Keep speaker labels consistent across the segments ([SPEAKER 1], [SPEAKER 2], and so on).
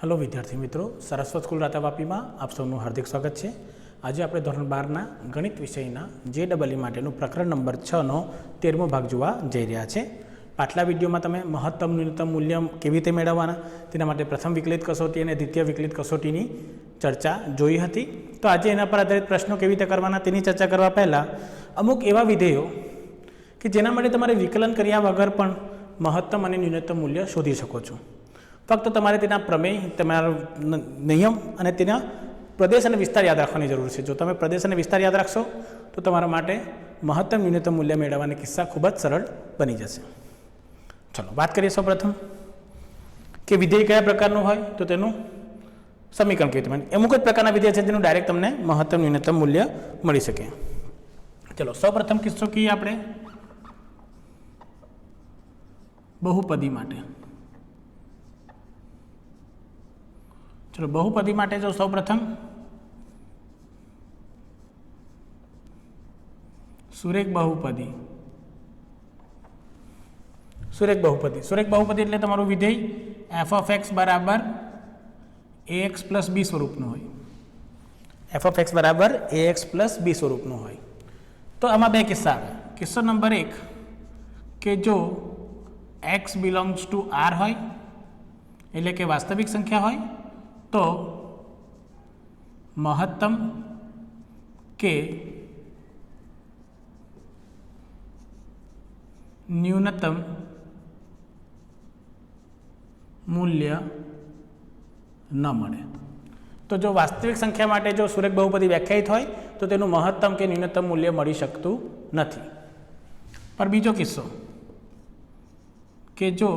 [SPEAKER 1] Hello विद्यार्थी मित्रों, Saraswat school रातावापी में आप सबનું हार्दिक स्वागत है। आज આપણે ધોરણ 12 ગણિત વિષયના JEE માટેનું પ્રકરણ નંબર 6 નો 13મો ભાગ જોવા જઈ રહ્યા છે। પાછલા વિડીયોમાં તમે મહત્તમ ન્યૂનતમ મૂલ્ય કેવી રીતે મેળવવાના તેના માટે પ્રથમ વિકલિત કસોટી અને દ્વિતીય વિકલિત કસોટીની ચર્ચા જોઈ હતી। તો આજે એના પર આધારિત પ્રશ્નો કેવી રીતે કરવાના તેની ચર્ચા કરવા પહેલા અમુક એવા વિધેયો કે જેના માટે તમારે વિકલન કર્યા વગર પણ મહત્તમ અને ન્યૂનતમ મૂલ્ય શોધી શકો છો। फक्त तमारे तेना प्रमेय, तमारा नियम और तेना प्रदेश और विस्तार याद रखने जरूर है। जो तमे प्रदेश और विस्तार याद रखशो तो तमारा माटे महत्तम न्यूनतम मूल्य मेळववाना किस्सा खूब ज सरल बनी जशे। चलो बात करिए सौ प्रथम कि विधेय क्या प्रकारनुं होय तो तेनुं समीकरण केवी रीते अमुक ज प्रकारना विधेय छे जेनुं डायरेक्ट तमने महत्तम न्यूनतम मूल्य मळी शके। चलो सौ प्रथम किस्सो कीए आपणे बहुपदी माटे। चलो बहुपदी माटे जो सौ प्रथम सुरेख बहुपदी एटले तमारुं विधेय f(x) बराबर ax + b स्वरूपनुं होय। f(x) बराबर ax + b स्वरूपनुं होय। तो आमां बे किस्सा आवे। किस्सो नंबर 1 के जो x बिलोंग्स टू r होय एटले के वास्तविक संख्या होय तो महत्तम के न्यूनतम मूल्य न मळे। तो जो वास्तविक संख्या माटे जो सुरेख बहुपदी व्याख्यायित होय तो तेनुं महत्तम के न्यूनतम मूल्य मळी शकतुं नथी। पर बीजो किस्सो के जो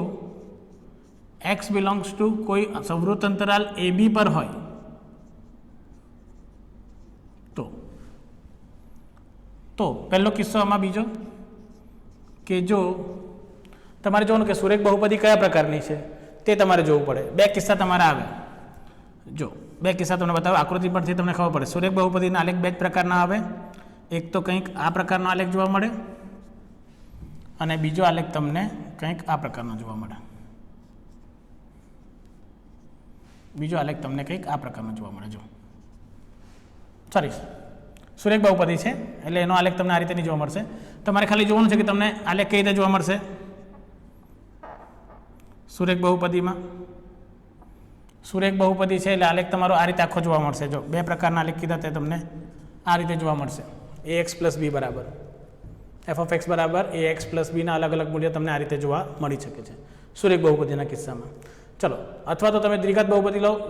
[SPEAKER 1] x बिलोंग्स टू कोई संवृत अंतराल ए बी पर होय तो पहलो किस्सो आमां बीजो के जो तमारे जोवुं के सुरेख बहुपदी कया प्रकारनी छे ते तमारे जोवुं पड़े। बे किस्सा तमारे आवे। जो बे किस्सा तमने बतावो आकृति परथी तमने खबर पड़े। सुरेख बहुपदीना आलेख बे ज प्रकारना आवे। एक तो कंईक आ प्रकारनो आलेख जोवा मळे अने बीजो आलेख तमने कंईक आ प्रकारनो जोवा मळे। बीजो आलेख तमने कंईक आ प्रकारनो जोवा मळे। जो सॉरी सुरेख बहुपदी है एटले एनो आलेख तमने आ रीते जोवा मळशे। तमारे खाली जोवानुं छे के तमने आलेख कई रीते जोवा मळशे। सुरेख बहुपदी में सुरेख बहुपदी है एटले आलेख तमारो आ रीते आखो जोवा मळशे। जो बे प्रकारना आलेख कीधा ते तमने आ रीते जोवा मळशे। ax + b बराबर f(x) बराबर ax + b ना अलग अलग मूल्य तमने आ रीते जोवा मळी शके छे सुरेख बहुपदीना किस्सामां। चलो अथवा तो तमे द्विघात बहुपदी लो,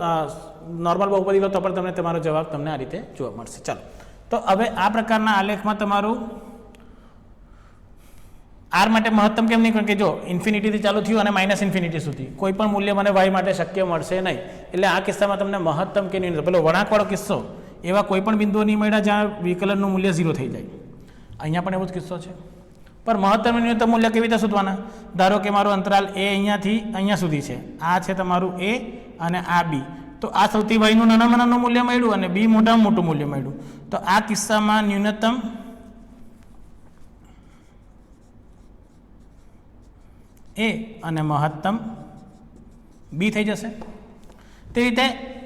[SPEAKER 1] नॉर्मल बहुपदी लो तो पण तमने तमारो जवाब तमने आ रीते जोवा मळशे। चलो तो हवे आ प्रकारना आलेखमां तमारुं आर माटे महत्तम केम नहीं, कारण के जो इन्फिनिटी थी चालू थयुं अने माइनस इन्फिनिटी सुधी कोई पण मूल्य मने y माटे शक्य मळशे नहीं। एटले आ किस्सामां तमने महत्तम के न्यूनतम पेलो वळांकवाळो किस्सो एवा कोई पण बिंदुओ नहीं मळ्या ज्यां विकलननुं मूल्य 0 थई जाय। अहींया पण एवो ज किस्सो छे। पर महत्तम न्यूनतम मूल्य केवी रीते शोधवाना? धारो के मारो अंतराल ए अहींयाथी अहींया सुधी छे। आ छे तमारुं ए अने आ बी। तो आ सौथी वायनुं नानामां नानुं मूल्य मळ्युं अने बी मोटामां मोटुं मूल्य मळ्युं। तो आ किस्सामां न्यूनतम ए अने महत्तम बी थई जशे। ते रीते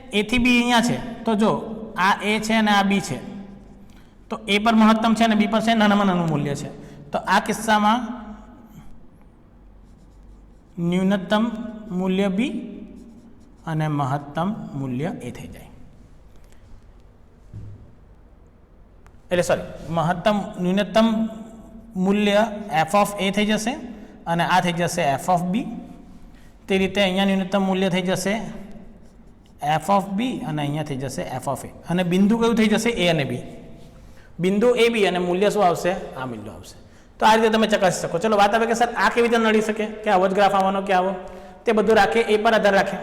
[SPEAKER 1] ए थी बी अहींया छे तो जो आ ए छे अने आ बी छे तो ए पर महत्तम है बी पर नानामां नानुं मूल्य है। तो आ किस्सा में न्यूनतम मूल्य बी अने महत्तम मूल्य ए थी जाए। एटले सॉरी महत्तम न्यूनतम मूल्य f(a) थी जशे अने आ थी जशे f(b). ते रीते अहींया न्यूनतम मूल्य थी जशे f(b) अने अहींया थी जशे f(a) अने बिंदु कयुं थी जशे a अने b। बिंदु ए बी अने मूल्य शुं आवशे? आ मूल्य आवशे। तो आ रीते तमे चकासी शको। चलो बात आवे के सर आ केवी रीते नड़ी शके के आवो ज ग्राफ आवવાનો के आवो ते बधुं राखे ए पर आधार राखे।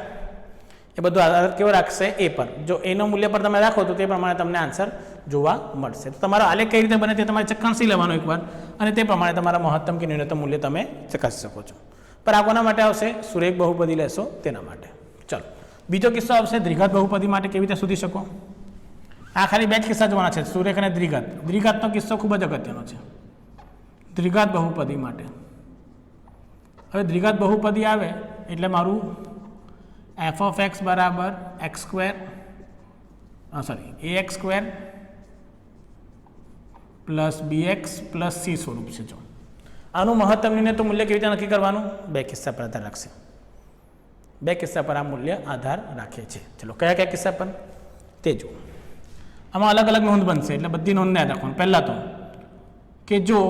[SPEAKER 1] ए बधुं आधार केवो राखशे? ए पर। जो ए नो मूल्य पर तमे राखो तो ते प्रमाणे तमने आंसर जोवा मळशे। तो तमारो आलेख कई रीते बने ते तमारे चकासी लेवानो एकवार अने ते प्रमाणे तमारा महत्तम के न्यूनतम मूल्य तमे चकासी शको छो। पर आ कोना माटे आवशे? सुरेख बहुपदी लेशो तेना माटे। चलो बीजो किस्सो आवशे द्विघात बहुपदी माटे केवी रीते शोधी शको? आ खाली बे ज किस्सा जोवाना छे, सुरेख अने द्विघात। द्विघातनो किस्सो खूब ज अगत्यनो छे। द्विघात बहुपदी माटे हवे द्विघात बहुपदी आवे एटले मारू એફ ઓફ એક્સ બરાબર એક્સ સ્ક્વેર સોરી એ એક્સ સ્ક્વેર પ્લસ બી એક્સ પ્લસ સી સ્વરૂપ છે. જો આનું મહત્તમ ન્યૂનતમ મૂલ્ય કેવી રીતે નક્કી કરવાનું? બે કિસ્સા પર આધાર રાખશે. બે કિસ્સા પર આ મૂલ્ય આધાર રાખે છે. ચલો કયા કયા કિસ્સા પર તે જુઓ. આમાં અલગ અલગ નોંધ બનશે એટલે બધી નોંધને યાદ રાખવાનું. પહેલાં તો કે જો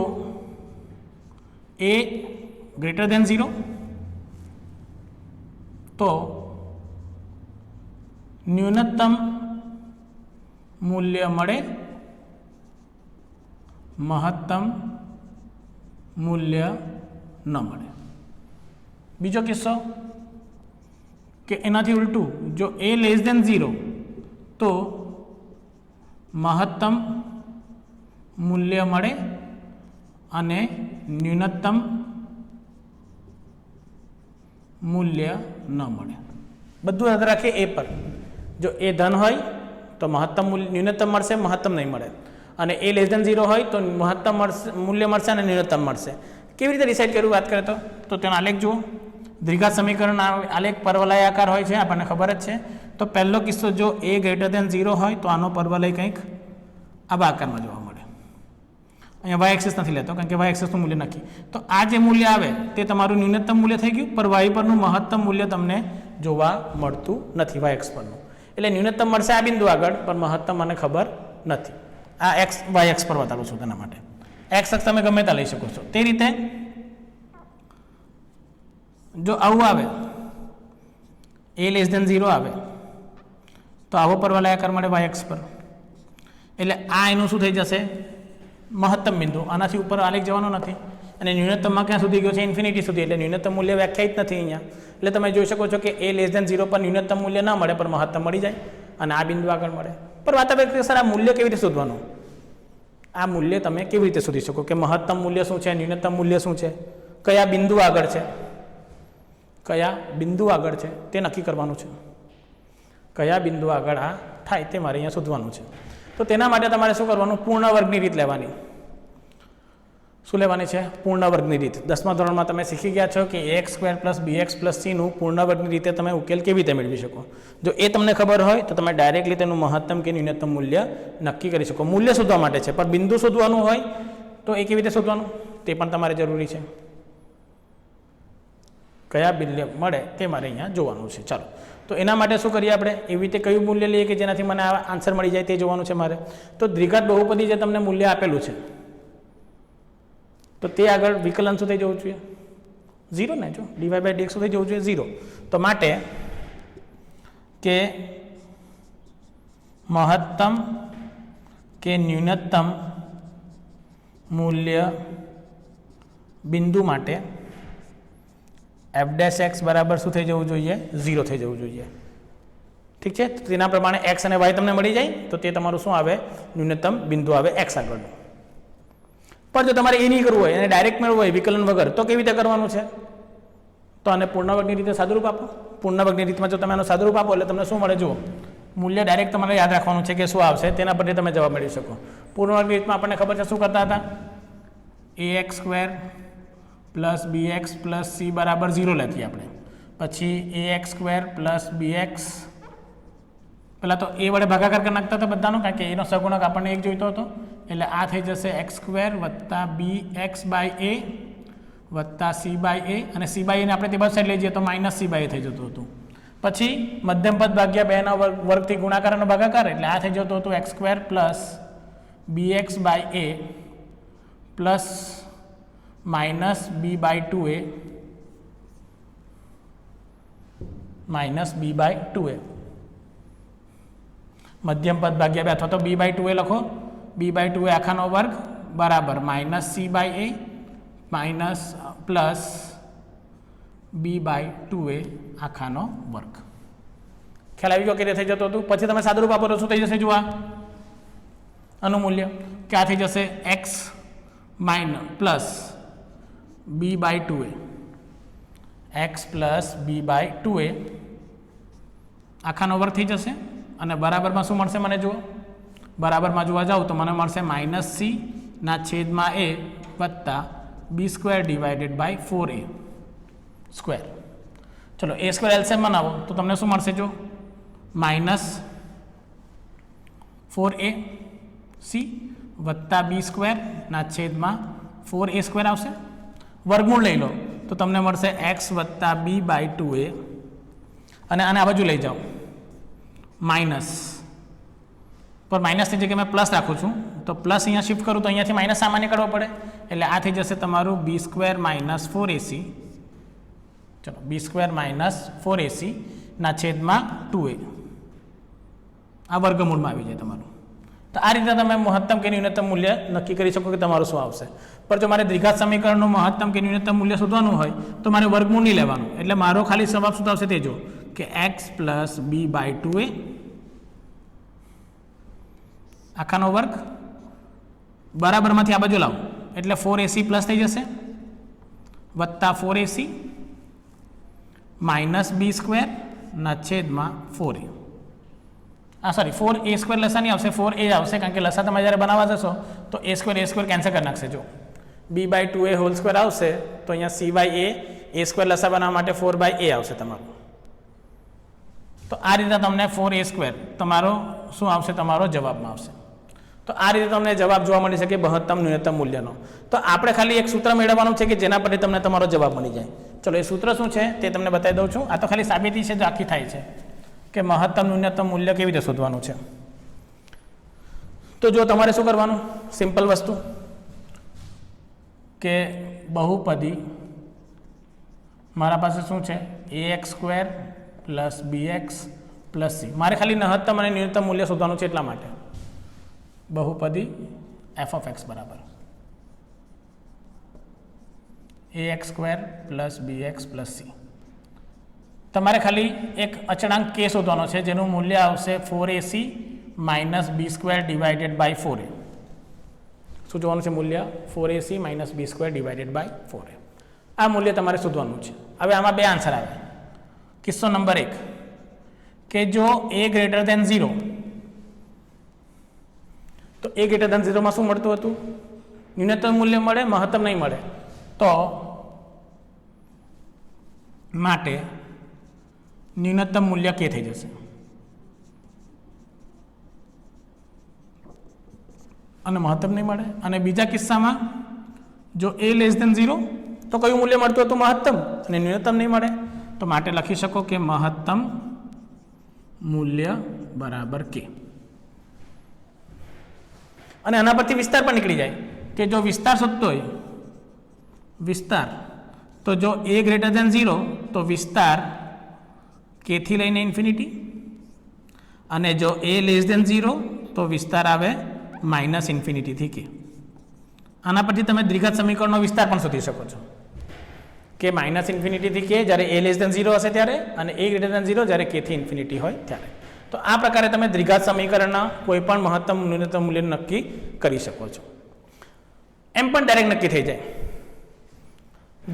[SPEAKER 1] એ ગ્રેટર દેન 0 તો ન્યૂનતમ મૂલ્ય મળે, મહત્તમ મૂલ્ય ન મળે. બીજો કિસ્સો કે એનાથી ઉલટું, જો એ લેસ દેન 0 તો મહત્તમ મૂલ્ય મળે અને ન્યૂનતમ મૂલ્ય ન મળે. બધું યાદ રાખીએ એ પર. જો એ ધન હોય તો મહત્તમ મૂલ્ય ન્યૂનતમ મળશે, મહત્તમ નહીં મળે. અને એ લેસ દેન 0 હોય તો મહત્તમ મળશે, મૂલ્ય મળશે અને ન્યૂનતમ મળશે. કેવી રીતે ડિસાઇડ કર્યું વાત કરીએ તો તેનો આલેખ જુઓ. દ્વિઘાત સમીકરણ આલેખ પરવલય આકાર હોય છે, આપણને ખબર જ છે. તો પહેલો કિસ્સો જો એ ગ્રેટર દેન 0 હોય તો આનો પરવલય કંઈક આવા આકારમાં જોવા મળે. અહીંયા વાય એક્સિસ નથી લેતો કારણ કે વાય એક્સિસનું મૂલ્ય નથી. તો આ જે મૂલ્ય આવે તે તમારું ન્યૂનતમ મૂલ્ય થઈ ગયું, પર વાય પરનું મહત્તમ મૂલ્ય તમને જોવા મળતું નથી વાય એક્સ પરનું. એટલે ન્યૂનતમ મળશે આ બિંદુ આગળ, પણ મહત્તમ મને ખબર નથી. આ એક્સ વાય એક્સ પર બતાવું છું તેના માટે. એક્સ અક્ષ તમે ગમે ત્યાં લઈ શકો છો. તે રીતે જો આવું આવે એ લેસ દેન 0 આવે તો આવો પરવલય આકાર મળે વાય એક્સ પર. એટલે આ એનું શું થઈ જશે? મહત્તમ બિંદુ. આનાથી ઉપર આલેખ જવાનો નથી. અને ન્યૂનતમમાં ક્યાં સુધી ગયો છે? ઇન્ફિનિટી સુધી. એટલે ન્યૂનતમ મૂલ્ય વ્યાખ્યાયિત નથી અહીંયા. એટલે તમે જોઈ શકો છો કે એ લેસ દેન 0 પર ન્યૂનતમ મૂલ્ય ના મળે, પણ મહત્તમ મળી જાય અને આ બિંદુ આગળ મળે. પણ વાત આવે સર આ મૂલ્ય કેવી રીતે શોધવાનું? આ મૂલ્ય તમે કેવી રીતે શોધી શકો કે મહત્તમ મૂલ્ય શું છે, ન્યૂનતમ મૂલ્ય શું છે, કયા બિંદુ આગળ છે, કયા બિંદુ આગળ છે તે નક્કી કરવાનું છે. કયા બિંદુ આગળ આ થાય તે મારે અહીંયા શોધવાનું છે. તો તેના માટે તમારે શું કરવાનું? પૂર્ણ વર્ગની રીત લેવાની. શું લેવાની છે? પૂર્ણ વર્ગની રીત. 10મા ધોરણમાં તમે શીખી ગયા છો કે એક્સ સ્ક્વેર પ્લસ બી એક્સ પ્લસ સીનું પૂર્ણ વર્ગની રીતે તમે ઉકેલ કેવી રીતે મેળવી શકો. જો એ તમને ખબર હોય તો તમે ડાયરેક્ટલી તેનું મહત્તમ કે ન્યૂનતમ મૂલ્ય નક્કી કરી શકો. મૂલ્ય શોધવા માટે છે, પણ બિંદુ શોધવાનું હોય તો એ કેવી રીતે શોધવાનું તે પણ તમારે જરૂરી છે. કયા મૂલ્ય મળે તે મારે અહીંયા જોવાનું છે. ચાલો, તો એના માટે શું કરીએ આપણે? એવી રીતે કયું મૂલ્ય લઈએ કે જેનાથી મને આ આન્સર મળી જાય તે જોવાનું છે મારે. તો દ્વિઘાત બહુપદી જે તમને મૂલ્ય આપેલું છે તો તે આગળ વિકલન શું થઈ જવું જોઈએ? 0 ને. જો dy/dx શું થઈ જવું જોઈએ? 0. તો માટે કે મહત્તમ કે ન્યૂનતમ મૂલ્ય બિંદુ માટે f' x બરાબર શું થઈ જવું જોઈએ? 0 થઈ જવું જોઈએ. ઠીક છે. તો તેના પ્રમાણે x અને y તમને મળી જાય તો તે તમારું શું આવે? ન્યૂનતમ બિંદુ આવે x આગળનું. પણ જો તમારે એ નહીં કરવું હોય અને ડાયરેક્ટ મેળવવું હોય વિકલન વગર તો કેવી રીતે કરવાનું છે? તો આને પૂર્ણ વર્ગની રીતે સાદુરૂપ આપો. પૂર્ણ વર્ગની રીતમાં જો તમે આનું સાદુરૂપ આપો એટલે તમને શું મળે? જુઓ, મૂલ્ય ડાયરેક્ટ તમારે યાદ રાખવાનું છે કે શું આવશે, તેના પરથી તમે જવાબ મેળવી શકો. પૂર્ણ વર્ગની રીતમાં આપણને ખબર છે શું કરતા હતા? ax square plus bx plus c બરાબર 0 લેતી આપણે. પછી ax સ્ક્વેર પ્લસ bx, પહેલાં તો એ વડે ભાગાકાર કરી નાખતા હતા બધાનો, કારણ કે એનો સગુણક આપણને 1 જોઈતો હતો. એટલે આ થઈ જશે એક્સ સ્ક્વેર વત્તા bx/a વત્તા c/a, અને c/a ને આપણે તે બાજુ સાઈડ લઈ જઈએ તો -c/a થઈ જતું હતું. પછી મધ્યમ પદ ભાગ્યા 2 ના વર્ગથી ગુણાકાર અને ભાગાકાર, એટલે આ થઈ જતું હતું x square plus bx/a plus -b/2a minus b/2a. મધ્યમ પદ ભાગ્યા 2 અથવા તો b/2a લખો. b/2a આખાનો વર્ગ બરાબર -c/a માઇનસ પ્લસ b/2a આખાનો વર્ગ. ખ્યાલ આવી ગયો કે થઈ જતું હતું. પછી તમે સાદુરૂપ આપો તો શું થઈ જશે? જુઓ, આનું મૂલ્ય ક્યાં થઈ જશે? x plus b/2a, x plus b/2a આખાનો વર્ગ થઈ જશે. અને બરાબરમાં શું મળશે મને? જુઓ, બરાબરમાં જોવા જાઉં તો મને મળશે -c ના છેદમાં a વત્તા b² divided by 4a square. ચલો એ સ્ક્વેર એલસીએમ બનાવો તો તમને શું મળશે જો -4ac વત્તા બી સ્ક્વેરના છેદમાં 4a² આવશે. વર્ગમૂળ લઈ લો તો તમને મળશે x વત્તા બી બાય 2a અને આને આ બાજુ લઈ જાઓ માઇનસ પર માઇનસની જગ્યાએ મેં પ્લસ રાખું છું તો પ્લસ અહીંયા શિફ્ટ કરું તો અહીંયાથી માઇનસ સામાન્ય કાઢવો પડે એટલે આ થઈ જશે તમારું b² - 4ac. ચલો b² - 4ac ના છેદમાં 2a આ વર્ગમૂળમાં આવી જાય તમારું. તો આ રીતે તમે મહત્તમ કે ન્યૂનતમ મૂલ્ય નક્કી કરી શકો કે તમારું શું આવશે. પણ જો મારે દ્વિઘાત સમીકરણનું મહત્તમ કે ન્યૂનતમ મૂલ્ય શોધવાનું હોય તો મારે વર્ગમૂળ નહીં લેવાનું. એટલે મારો ખાલી જવાબ શું આવશે તે જો કે x + b/2a આખાનો વર્ગ બરાબરમાંથી આ બાજુ લાવો એટલે 4ac પ્લસ થઈ જશે વત્તા 4ac માઇનસ b² ના છેદમાં 4a. સોરી 4a² લસા નહીં આવશે 4a આવશે કારણ કે લસા તમે જ્યારે બનાવવા જશો તો a² કેન્સલ કરી નાખશે. જો b/2a હોલ સ્ક્વેર આવશે તો અહીંયા c/a a² લસા બનાવવા માટે 4/a આવશે તમારું. તો આ રીતે તમને 4a² તમારો શું આવશે તમારો જવાબમાં આવશે. તો આ રીતે તમને જવાબ જોવા મળી શકે મહત્તમ ન્યૂનતમ મૂલ્યનો. તો આપણે ખાલી એક સૂત્ર મેળવવાનું છે કે જેના પરથી તમને તમારો જવાબ મળી જાય. ચલો એ સૂત્ર શું છે તે તમને બતાવી દઉં છું. આ તો ખાલી સાબિતી છે જો આખી થાય છે કે મહત્તમ ન્યૂનતમ મૂલ્ય કેવી રીતે શોધવાનું છે. તો જો તમારે શું કરવાનું સિમ્પલ વસ્તુ કે બહુપદી મારા પાસે શું છે ax² + bx + c. મારે ખાલી મહત્તમ અને ન્યૂનતમ મૂલ્ય શોધવાનું છે એટલા માટે બહુપદી f(x) બરાબર ax² + bx + c. તમારે ખાલી એક અચળાંક k શોધવાનો છે જેનું મૂલ્ય આવશે 4ac - b² / 4a. શું જોવાનું છે મૂલ્ય 4ac - b² / 4a. આ મૂલ્ય તમારે શોધવાનું છે. હવે આમાં બે આન્સર આવે. કિસ્સો નંબર 1 કે જો a > 0 તો a > 0 માં શું મળતું હતું ન્યૂનતમ મૂલ્ય મળે મહત્તમ નહીં મળે તો માટે ન્યૂનતમ મૂલ્ય k થઈ જશે અને મહત્તમ નહીં મળે. અને બીજા કિસ્સામાં જો a < 0 તો કયું મૂલ્ય મળતું હતું મહત્તમ અને ન્યૂનતમ નહીં મળે તો માટે લખી શકો કે મહત્તમ મૂલ્ય બરાબર k. અને આના પરથી વિસ્તાર પણ નીકળી જાય કે જો વિસ્તાર શોધતો હોય વિસ્તાર તો જો a > 0 તો વિસ્તાર k થી લઈને ઇન્ફિનિટી અને જો a < 0 તો વિસ્તાર આવે -∞ થી k. આના પરથી તમે દ્વિઘાત સમીકરણનો વિસ્તાર પણ શોધી શકો છો કે -∞ થી k જ્યારે a < 0 હશે ત્યારે અને a > 0 જ્યારે k થી ઇન્ફિનિટી હોય ત્યારે. તો આ પ્રકારે તમે દ્વિઘાત સમીકરણના કોઈ પણ મહત્તમ ન્યૂનતમ મૂલ્ય નક્કી કરી શકો છો. એમ પણ ડાયરેક્ટ નક્કી થઈ જાય.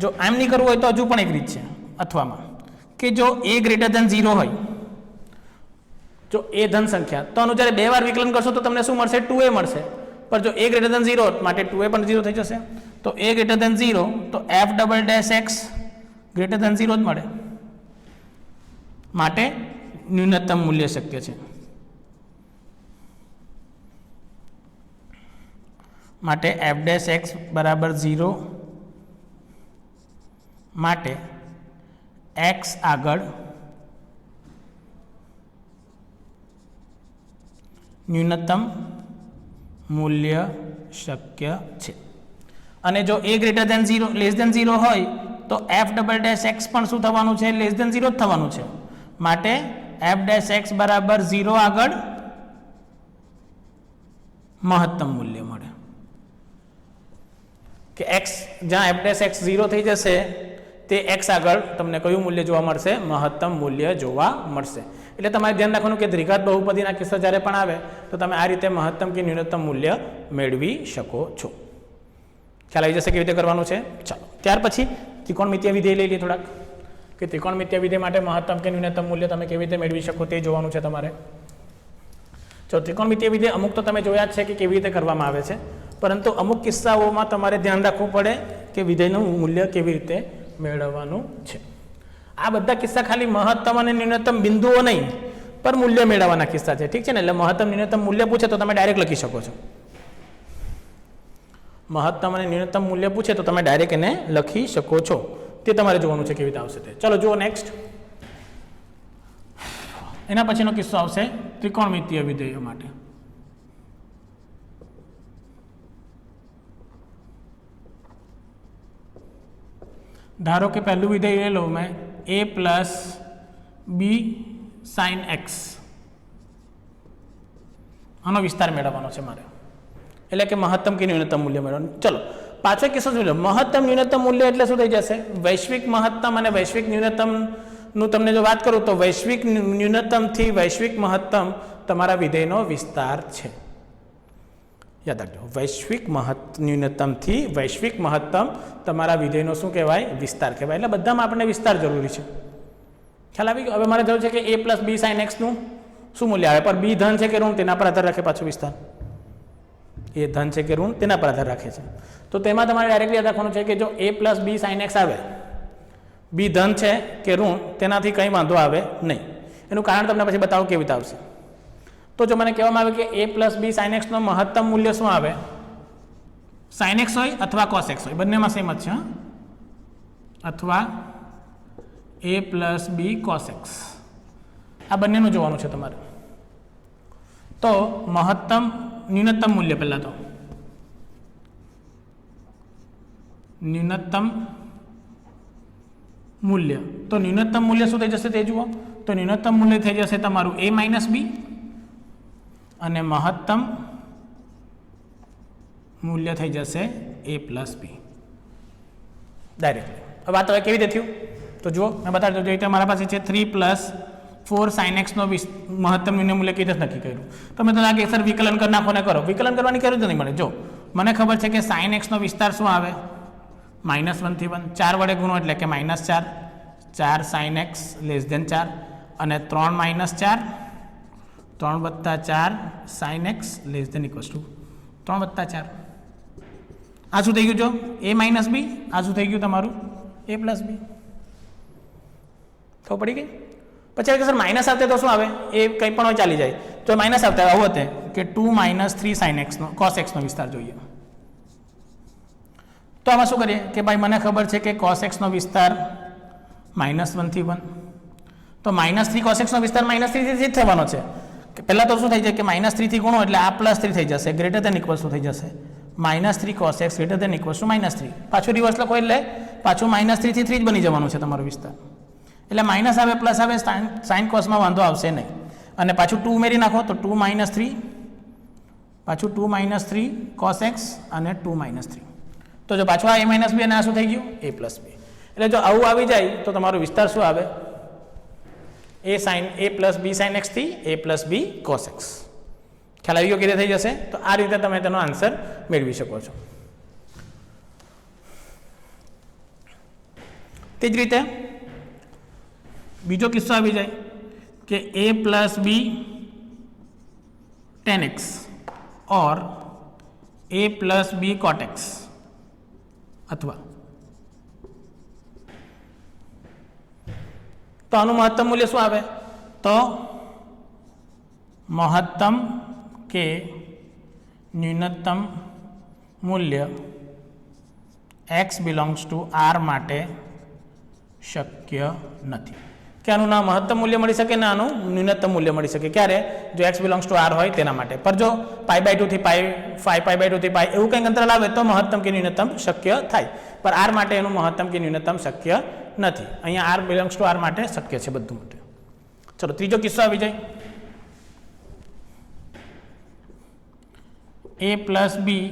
[SPEAKER 1] જો એમ નહીં કરવું હોય તો હજુ પણ એક રીત છે અથવામાં કે જો a > 0 હોય જો a ધન સંખ્યા તો આનું જ્યારે બે વાર વિકલન કરશો તો તમને શું મળશે 2a મળશે. પણ જો a > 0 માટે 2a પણ 0 થઈ જશે તો a > 0 તો f"(x) > 0 જ મળે માટે ન્યૂનતમ મૂલ્ય શક્ય છે. માટે f'(x) = 0 માટે x આગળ ન્યૂનતમ મૂલ્ય શક્ય છે. અને જો a > 0 હોય તો f"(x) પણ શું થવાનું છે < 0 જ થવાનું છે માટે f'(x) = 0 આગળ મહત્તમ મૂલ્ય મળે કે x જ્યાં f'(x) 0 થઈ જશે તે x આગળ તમને કયું મૂલ્ય જોવા મળશે મહત્તમ મૂલ્ય જોવા મળશે. એટલે તમારે ધ્યાન રાખવાનું કે દ્વિઘાત બહુપદીના કિસ્સા જ્યારે પણ આવે તો તમે આ રીતે મહત્તમ કે ન્યૂનતમ મૂલ્ય મેળવી શકો છો. ખ્યાલ આવી જશે કેવી રીતે કરવાનું છે. ચાલો ત્યાર પછી ત્રિકોણમિતિય વિધેય લઈ લઈએ થોડાક કે ત્રિકોણમિતિય વિધેય માટે મહત્તમ કે ન્યૂનતમ મૂલ્ય તમે કેવી રીતે મેળવી શકો તે જોવાનું છે તમારે. જો ત્રિકોણમિતિય વિધેય અમુક તો તમે જોયા જ છે કે કેવી રીતે કરવામાં આવે છે પરંતુ અમુક કિસ્સાઓમાં તમારે ધ્યાન રાખવું પડે કે વિધેયનું મૂલ્ય કેવી રીતે મેળવવાનું છે. આ બધા કિસ્સા ખાલી મહત્તમ અને ન્યૂનતમ બિંદુઓ નહીં પર મૂલ્ય મેળવવાના કિસ્સા છે, ઠીક છે ને. એટલે મહત્તમ ન્યૂનતમ મૂલ્ય પૂછે તો તમે ડાયરેક્ટ લખી શકો છો. મહત્તમ અને ન્યૂનતમ મૂલ્ય પૂછે તો તમે ડાયરેક્ટ એને લખી શકો છો. તે તમારે જોવાનું છે કેવી રીતે આવશે તે. ચલો જુઓ નેક્સ્ટ. એના પછીનો કિસ્સો આવશે ત્રિકોણમિતીય વિધેયો માટે. ધારો કે પહેલું વિધેય લઈ લો મેં a plus b sine x. આનો વિસ્તાર મેળવવાનો છે મારે, એટલે કે મહત્તમ કે ન્યૂનતમ મૂલ્ય મેળવવાનું. ચલો પાછો કિસ્સો જોઈ લો. મહત્તમ ન્યૂનતમ મૂલ્ય એટલે શું થઈ જશે? વૈશ્વિક મહત્તમ અને વૈશ્વિક ન્યૂનતમનું તમને જો વાત કરું તો વૈશ્વિક ન્યૂનતમથી વૈશ્વિક મહત્તમ તમારા વિધેયનો વિસ્તાર છે. યાદ રાખજો, વૈશ્વિક ન્યૂનતમથી વૈશ્વિક મહત્તમ તમારા વિધેયનો શું કહેવાય? વિસ્તાર કહેવાય. એટલે બધામાં આપણને વિસ્તાર જરૂરી છે. ખ્યાલ આવી ગયો? હવે મારે જરૂર છે કે a પ્લસ બી સાઇન એક્સનું શું મૂલ્ય આવે, પર બી ધન છે કે ઋણ તેના પર આધાર રાખે પાછો વિસ્તાર. એ ધન છે કે ઋણ તેના પર આધાર રાખે છે. તો તેમાં તમારે ડાયરેક્ટલી યાદ રાખવાનું છે કે જો a plus b sine x આવે, બી ધન છે કે ઋણ તેનાથી કંઈ વાંધો આવે નહીં. એનું કારણ તમને પછી બતાવું કેવી રીતે આવશે. તો જો મને કહેવામાં આવે કે a પ્લસ બી સાઇન એક્સનો મહત્તમ મૂલ્ય શું આવે? સાઇન એક્સ હોય અથવા કોસ એક્સ હોય, બંનેમાં સેમ જ છે. અથવા a plus b cos x, આ બંનેનું જોવાનું છે તમારે. તો મહત્તમ ન્યૂનતમ મૂલ્ય પહેલાં તો ન્યૂનતમ મૂલ્ય. તો ન્યૂનતમ મૂલ્ય શું થઈ જશે તે જુઓ. તો ન્યૂનતમ મૂલ્ય થઈ જશે તમારું a માઇનસ બી અને મહત્તમ મૂલ્ય થઈ જશે a પ્લસ બી ડાયરેક્ટલી. હવે વાત હવે કેવી રીતે થયું તો જુઓ, મેં બતાવી દઉં. તો મારા પાસે છે 3 પ્લસ 4 સાઇન એક્સનો મહત્તમ ન્યૂનતમ મૂલ્ય કેવી રીતે નક્કી કર્યું? તમે તો લાગે સર વિકલન કરી નાખો ને કરો. વિકલન કરવાની જરૂર જ નહીં મળે. જો મને ખબર છે કે સાઇન એક્સનો વિસ્તાર શું આવે? -1 થી 1. 4 વડે ગુણો એટલે કે -4. 4 સાઇન એક્સ લેસ દેન 4 અને 3 -4. 3 વત્તા 4 sine x less than equals to 3 વત્તા 4. આ શું થઈ ગયું? જો a માઇનસ બી, આ શું થઈ ગયું તમારું? a પ્લસ બી. ખબર પડી ગઈ? પછી કે સર માઇનસ આવતે તો શું આવે? એ કંઈ પણ હોય ચાલી જાય. તો માઇનસ આવતા આવું હતું કે 2 - 3 સાઇન એક્સનો કોસ એક્સનો વિસ્તાર જોઈએ. તો આમાં શું કરીએ કે ભાઈ મને ખબર છે કે કોસ એક્સનો વિસ્તાર -1 થી 1. તો -3 કોસ એક્સનો વિસ્તાર -3 થી જ થવાનો છે. પહેલાં તો શું થઈ જાય કે -3 થી ગુણો એટલે આ +3 થઈ જશે, ગ્રેટર દેન ઇક્વલ્સ શું થઈ જશે? -3 cos x greater than equals to -3. પાછું રિવર્સ લખો એટલે પાછું -3 થી 3 જ બની જવાનું છે તમારો વિસ્તાર. એટલે માઇનસ આવે પ્લસ આવે, સાઇન કોસમાં વાંધો આવશે નહીં. અને પાછું 2 ઉમેરી નાખો તો 2 - 3, પાછું 2 - 3 કોસ એક્સ અને 2 - 3. તો જો પાછું આ a માઇનસ બી અને આ શું થઈ ગયું? a પ્લસ બી. એટલે જો આવું આવી જાય તો તમારો વિસ્તાર શું આવે? a plus b sine x થી a plus b cos x. ખ્યાલ આવી ગયો કેવી રીતે થઈ જશે? તો આ રીતે તમે તેનો આન્સર મેળવી શકો છો. તે જ રીતે બીજો કિસ્સો આવી જાય કે a plus b tan x or a plus b cot x. અથવા તો આનું મહત્તમ મૂલ્ય શું આવે? તો મહત્તમ કે ન્યૂનતમ મૂલ્ય x બિલોંગ્સ ટુ r માટે શક્ય નથી. કે આનું ના મહત્તમ મૂલ્ય મળી શકે ને આનું ન્યૂનતમ મૂલ્ય મળી શકે. ક્યારે? જો x બિલોંગ્સ ટુ r હોય તેના માટે. પર જો π/2 થી π, 5π/2 થી π એવું કંઈક અંતરાલ આવે તો મહત્તમ કે ન્યૂનતમ શક્ય થાય. પર r માટે એનું મહત્તમ કે ન્યૂનતમ શક્ય નથી. અહીંયા r બિલોંગ્સ ટુ r માટે શક્ય છે બધું માટે. ચલો ત્રીજો કિસ્સો આવી જાય. a plus b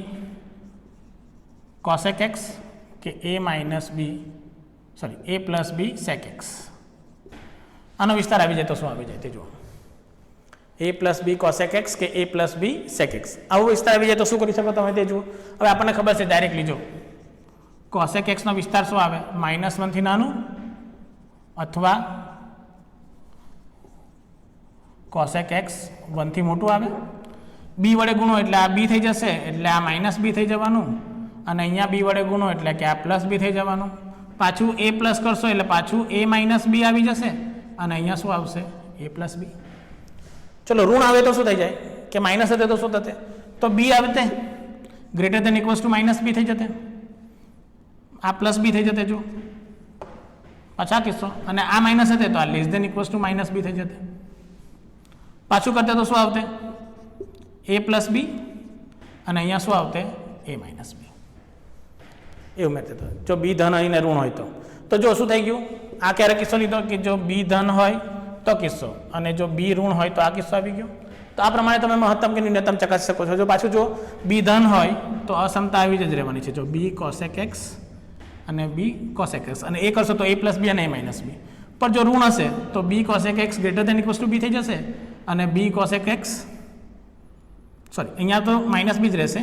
[SPEAKER 1] cosec x કે a plus b sec x. આનો વિસ્તાર આવી જાય તો શું આવી જાય તે જુઓ. a plus b cosec x કે a plus b sec x. આવો વિસ્તાર આવી જાય તો શું કરી શકો તમે તે જુઓ. હવે આપણને ખબર છે ડાયરેક્ટલી જો કોસેક એક્સનો વિસ્તાર શું આવે? -1 થી નાનું અથવા કોસેક એક્સ 1 થી મોટું આવે. બી વડે ગુણો એટલે આ બી થઈ જશે એટલે આ -b થઈ જવાનું અને અહીંયા બી વડે ગુણો એટલે કે આ +b થઈ જવાનું. પાછું a પ્લસ કરશો એટલે પાછું a માઇનસ બી આવી જશે અને અહીંયા શું આવશે a પ્લસ બી. ચલો ઋણ આવે તો શું થઈ જાય કે માઇનસ હતે તો શું થશે તો બી આવતે greater than equals to minus B થઈ જતે, આ પ્લસ બી થઈ જતે. જો પાછા કિસ્સો અને આ માઇનસ હતે તો આ less than equals to minus B થઈ જતે. પાછું કરતે તો શું આવતે a પ્લસ બી અને અહીંયા શું આવતે a માઇનસ બી. એવું મેં તો જો બી ધન અહીં ને ઋણ હોય તો જો શું થઈ ગયું આ ક્યારે કિસ્સો લીધો કે જો બી ધન હોય તો કિસ્સો અને જો બી ઋણ હોય તો આ કિસ્સો આવી ગયો. તો આ પ્રમાણે તમે મહત્તમ કે ન્યૂનતમ ચકાસી શકો છો. જો પાછું જો બી ધન હોય તો અસમતા આવી જ રહેવાની છે. જો બી કોસેક એક્સ અને બી કોસેક એક્સ અને એ કરશો તો a પ્લસ બી અને a માઇનસ બી. પણ જો ઋણ હશે તો B cosec x greater than equals to B થઈ જશે અને બી કોસેક એક્સ સોરી અહીંયા તો માઇનસ બી જ રહેશે.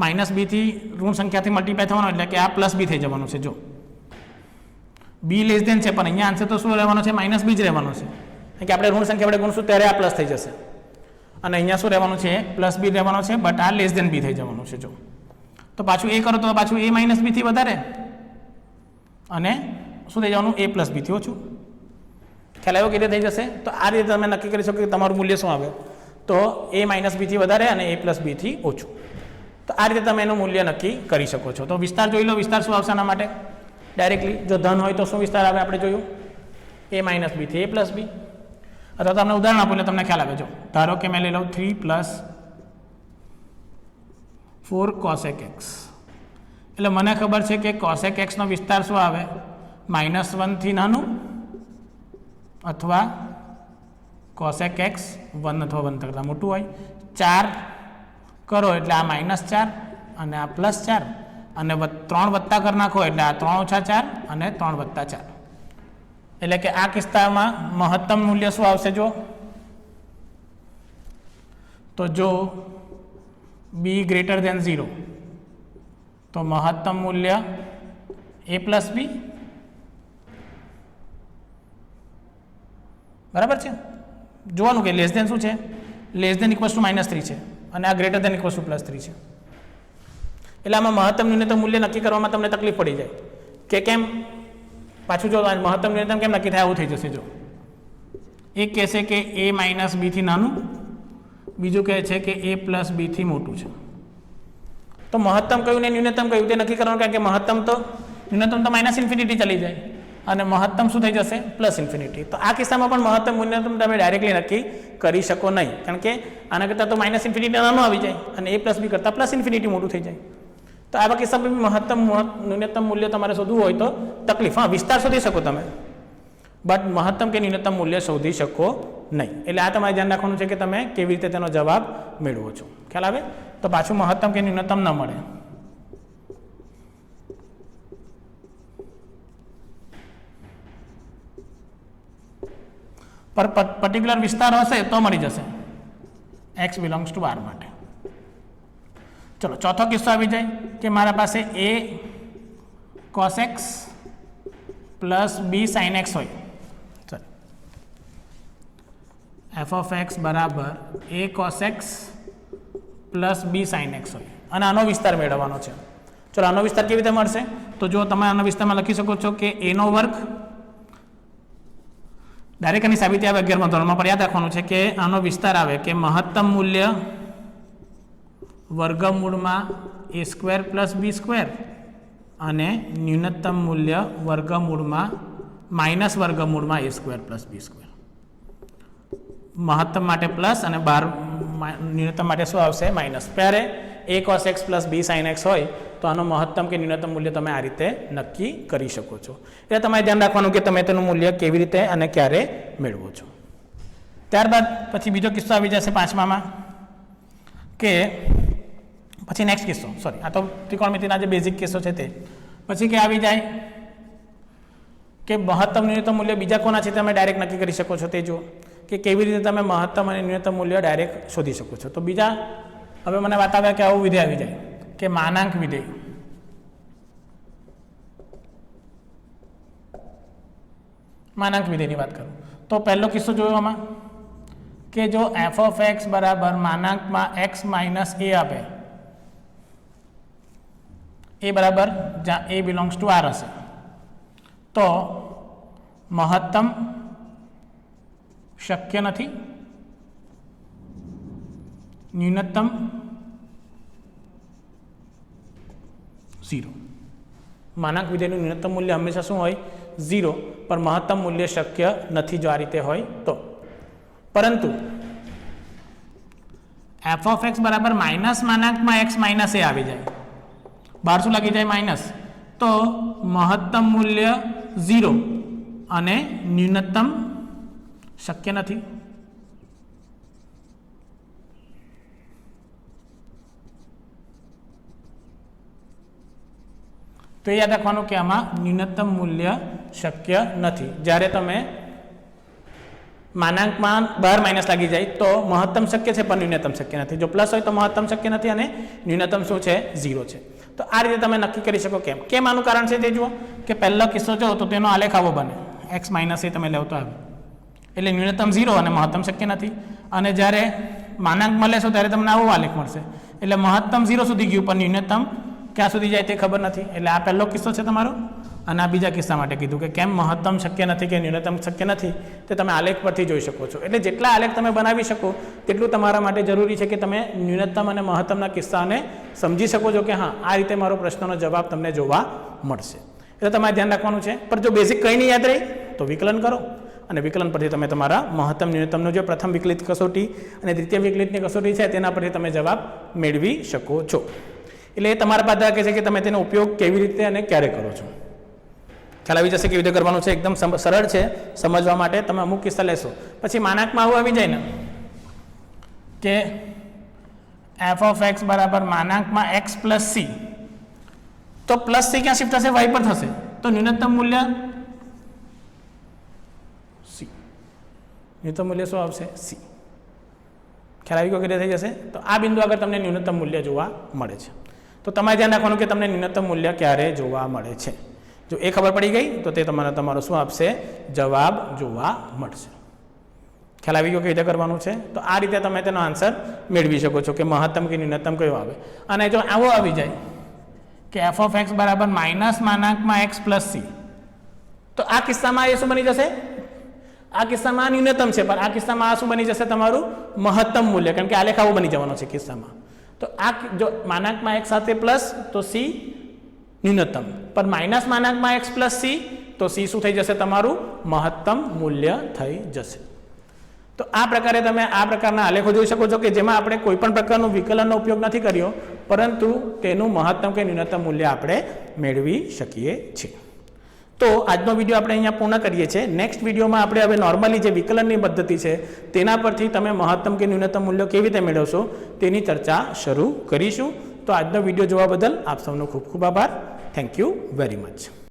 [SPEAKER 1] માઇનસ બીથી ઋણ સંખ્યાથી મલ્ટીપ્લાય થવાનો એટલે કે આ પ્લસ બી થઈ જવાનું છે. જો બી લેસ દેન છે પણ અહીંયા આન્સર તો શું રહેવાનો છે માઇનસ બી જ રહેવાનો છે કે આપણે ઋણ સંખ્યા વડે ગુણશું ત્યારે આ પ્લસ થઈ જશે અને અહીંયા શું રહેવાનું છે પ્લસ બી રહેવાનો છે બટ આ લેસ દેન બી થઈ જવાનું છે. જો તો પાછું એ કરો તો પાછું a માઇનસ બીથી વધારે અને શું થઈ જવાનું a પ્લસ બીથી ઓછું. ખ્યાલ આવ્યો કેવી રીતે થઈ જશે? તો આ રીતે તમે નક્કી કરી શકો કે તમારું મૂલ્ય શું આવે તો a માઇનસ બીથી વધારે અને a પ્લસ બીથી ઓછું. તો આ રીતે તમે એનું મૂલ્ય નક્કી કરી શકો છો. તો વિસ્તાર જોઈ લો. વિસ્તાર શું આવશે આના માટે ડાયરેક્ટલી જો ધન હોય તો શું વિસ્તાર આવે આપણે જોયું a માઇનસ બીથી a પ્લસ બી. અથવા તમને ઉદાહરણ આપું એટલે તમને ખ્યાલ આવે. જો ધારો કે મેં લઈ લઉં 3 પ્લસ 4 કોસેક એક્સ એટલે મને ખબર છે કે કોસેક એક્સનો વિસ્તાર શું આવે -1 થી નાનું અથવા કોસેક એક્સ 1 અથવા 1 કરતાં મોટું હોય. 4 કરો એટલે આ -4 અને આ +4 અને 3 વત્તા કરી નાખો એટલે આ 3 ઓછા 4 અને 3 વત્તા 4 એટલે કે આ કિસ્સામાં મહત્તમ મૂલ્ય શું આવશે? જો તો જો બી ગ્રેટર દેન 0 તો મહત્તમ મૂલ્ય a પ્લસ બી. બરાબર છે. જોવાનું કે લેસ દેન શું છે લેસ દેન ઇક્વલ્સ ટુ -3 છે અને આ ગ્રેટર દેન ઇક્વલ્સ ટુ +3 છે. એટલે આમાં મહત્તમ ન્યૂનતમ મૂલ્ય નક્કી કરવામાં તમને તકલીફ પડી જાય કે કેમ. પાછું જો મહત્તમ ન્યૂનતમ કેમ નક્કી થાય આવું થઈ જશે. જો એક કહેશે કે a માઇનસ બીથી નાનું, બીજું કહે છે કે a પ્લસ બીથી મોટું છે. તો મહત્તમ કયું ને ન્યૂનતમ કયું તે નક્કી કરવાનું કારણ કે મહત્તમ તો ન્યૂનતમ તો -ઇન્ફિનિટી ચલી જાય અને મહત્તમ શું થઈ જશે +ઇન્ફિનિટી. તો આ કિસ્સામાં પણ મહત્તમ ન્યૂનતમ તમે ડાયરેક્ટલી નક્કી કરી શકો નહીં કારણ કે આના કરતાં તો -ઇન્ફિનિટી નાનું આવી જાય અને a પ્લસ બી કરતાં +ઇન્ફિનિટી મોટું થઈ જાય. તો આવા કિસ્સામાં મહત્તમ ન્યૂનતમ મૂલ્ય તમારે શોધવું હોય તો તકલીફ. હા વિસ્તાર શોધી શકો તમે બટ મહત્તમ કે ન્યૂનતમ મૂલ્ય શોધી શકો નહીં. એટલે આ તમારે ધ્યાન રાખવાનું છે કે તમે કેવી રીતે તેનો જવાબ મેળવો છો. ખ્યાલ આવે? તો પાછું મહત્તમ કે ન્યૂનતમ ન મળે. પર પર્ટિક્યુલર વિસ્તાર હશે તો મળી જશે x બિલોંગ્સ ટુ r માટે. ચલો ચોથો કિસ્સો આવી જાય કે મારા પાસે a cos x plus b sin x હોય. f of x બરાબર a cos x plus b sin x હોય અને આનો વિસ્તાર મેળવવાનો છે. ચલો આનો વિસ્તાર કેવી રીતે મળશે? તો જો તમે આનો વિસ્તારમાં લખી શકો છો કે a નો વર્ગ ડાયરેક્ટ એની સાબિતી આવે 11મા ધોરણમાં પણ યાદ રાખવાનું છે કે આનો વિસ્તાર આવે કે મહત્તમ મૂલ્ય વર્ગમૂળમાં a square plus b square અને ન્યૂનતમ મૂલ્ય વર્ગમૂળમાં માઇનસ વર્ગમૂળમાં a square plus b square. મહત્તમ માટે પ્લસ અને ન્યૂનતમ માટે શું આવશે માઇનસ. ત્યારે a cos x plus b sin x હોય તો આનો મહત્તમ કે ન્યૂનતમ મૂલ્ય તમે આ રીતે નક્કી કરી શકો છો. એટલે તમારે ધ્યાન રાખવાનું કે તમે તેનું મૂલ્ય કેવી રીતે અને ક્યારે મેળવો છો. ત્યારબાદ પછી બીજો કિસ્સો આવી જશે 5મામાં કે પછી નેક્સ્ટ કિસ્સો સોરી આ તો ત્રિકોણમિતિના જે બેઝિક કિસ્સો છે તે પછી કે આવી જાય કે મહત્તમ ન્યૂનતમ મૂલ્ય બીજા કોના છે તમે ડાયરેક્ટ નક્કી કરી શકો છો. તે જુઓ કે કેવી રીતે તમે મહત્તમ અને ન્યૂનતમ મૂલ્ય ડાયરેક્ટ શોધી શકો છો. તો બીજા હવે મને વાત આવે કે આવું વિધેય આવી જાય કે માનાંક વિધેય. માનાંક વિધેયની વાત કરું તો પહેલો કિસ્સો જોયો આમાં કે જો f of x બરાબર માનાંકમાં x માઇનસ a આપે એ બરાબર જ્યાં a બિલોંગ્સ ટુ r હશે તો મહત્તમ શક્ય નથી, ન્યૂનતમ 0. માનાંક વિધેયનું ન્યૂનતમ મૂલ્ય હંમેશા શું હોય? 0. પણ મહત્તમ મૂલ્ય શક્ય નથી જો આ રીતે હોય તો. પરંતુ એફ ઓફ એક્સ બરાબર માઇનસ માનાંકમાં એક્સ માઇનસ એ આવી જાય, બહાર શું લાગી જાય? માઇનસ. તો મહત્તમ મૂલ્ય 0 અને ન્યૂનતમ શક્ય નથી. તો એ યાદ રાખવાનું કે આમાં ન્યૂનતમ મૂલ્ય શક્ય નથી. જ્યારે તમે માનાંકમાં બહાર માઇનસ લાગી જાય તો મહત્તમ શક્ય છે પણ ન્યૂનતમ શક્ય નથી. જો પ્લસ હોય તો મહત્તમ શક્ય નથી અને ન્યૂનતમ શું છે? 0 છે. તો આ રીતે તમે નક્કી કરી શકો. કેમ આનું કારણ છે તે જુઓ કે પહેલો કિસ્સો જો તો તેનો આલેખ આવો બને, એક્સ માઇનસ એ તમે લેવો તો આવે, એટલે ન્યૂનતમ 0 અને મહત્તમ શક્ય નથી. અને જ્યારે માનાંકમાં લેશો ત્યારે તમને આવો આલેખ મળશે, એટલે મહત્તમ 0 સુધી ગયું પણ ન્યૂનતમ ક્યાં સુધી જાય તે ખબર નથી. એટલે આ પહેલો કિસ્સો છે તમારો. અને આ બીજા કિસ્સા માટે કીધું કે કેમ મહત્તમ શક્ય નથી કે ન્યૂનતમ શક્ય નથી તે તમે આલેખ પરથી જોઈ શકો છો. એટલે જેટલા આલેખ તમે બનાવી શકો તેટલું તમારા માટે જરૂરી છે કે તમે ન્યૂનતમ અને મહત્તમના કિસ્સાને સમજી શકો છો કે હા આ રીતે મારો પ્રશ્નનો જવાબ તમને જોવા મળશે. એટલે તમારે ધ્યાન રાખવાનું છે. પણ જો બેઝિક કંઈ નહીં યાદ રહી તો વિકલન કરો અને વિકલન પરથી તમે તમારા મહત્તમ ન્યૂનતમનો જે પ્રથમ વિકલિત કસોટી અને દ્વિતીય વિકલિતની કસોટી છે તેના પરથી તમે જવાબ મેળવી શકો છો. એટલે એ તમારા પાસે રાખે છે કે તમે તેનો ઉપયોગ કેવી રીતે અને ક્યારે કરો છો. ખ્યાલ આવી જશે કેવી રીતે કરવાનું છે. એકદમ સરળ છે સમજવા માટે. તમે અમુક કિસ્સા લેશો પછી માનાંકમાં આવું આવી જાય ને કે એફ ઓફ એક્સ બરાબર માનાંકમાં એક્સ પ્લસ સી, તો પ્લસ સી ક્યાં શિફ્ટ થશે? વાય પર થશે. તો ન્યૂનતમ મૂલ્ય સી, ન્યૂનતમ મૂલ્ય શું આવશે? સી. ખ્યાલ આવી ગયો કે થઈ જશે. તો આ બિંદુ આગળ તમને ન્યૂનતમ મૂલ્ય જોવા મળે છે. તો તમારે ધ્યાન રાખવાનું કે તમને ન્યૂનતમ મૂલ્ય ક્યારે જોવા મળે છે. જો એ ખબર પડી ગઈ તો તે તમારો શું આપશે? જવાબ જોવા મળશે. ખ્યાલ આવી ગયો કે રીતે કરવાનું છે. તો આ રીતે તમે તેનો આન્સર મેળવી શકો છો કે મહત્તમ કે ન્યૂનતમ કયો આવે. અને જો આવો આવી જાય કે એફ ઓફ એક્સ બરાબર માઇનસ માનાંકમાં એક્સ પ્લસ સી, તો આ કિસ્સામાં એ શું બની જશે? આ કિસ્સામાં ન્યૂનતમ છે પણ આ કિસ્સામાં આ શું બની જશે? તમારું મહત્તમ મૂલ્ય. કારણ કે આલેખ આવો બની જવાનો છે કિસ્સામાં. તો આ જો માનાંકમાં એક્સ સાથે પ્લસ તો સી ન્યૂનતમ, પણ માઇનસ માનાંકમાં એક્સ પ્લસ સી તો સી શું થઈ જશે? તમારું મહત્તમ મૂલ્ય થઈ જશે. તો આ પ્રકારે તમે આ પ્રકારના આલેખો જોઈ શકો છો કે જેમાં આપણે કોઈ પણ પ્રકારનું વિકલનનો ઉપયોગ નથી કર્યો પરંતુ તેનું મહત્તમ કે ન્યૂનતમ મૂલ્ય આપણે મેળવી શકીએ છીએ. તો આજનો વિડીયો આપણે અહીંયા પૂર્ણ કરીએ છીએ. નેક્સ્ટ વિડીયોમાં આપણે હવે નોર્મલી જે વિકલનની પદ્ધતિ છે તેના પરથી તમે મહત્તમ કે ન્યૂનતમ મૂલ્યો કેવી રીતે મેળવશો તેની ચર્ચા શરૂ કરીશું. તો આજનો વિડીયો જોવા બદલ આપ સૌનો ખૂબ ખૂબ આભાર. Thank you very much.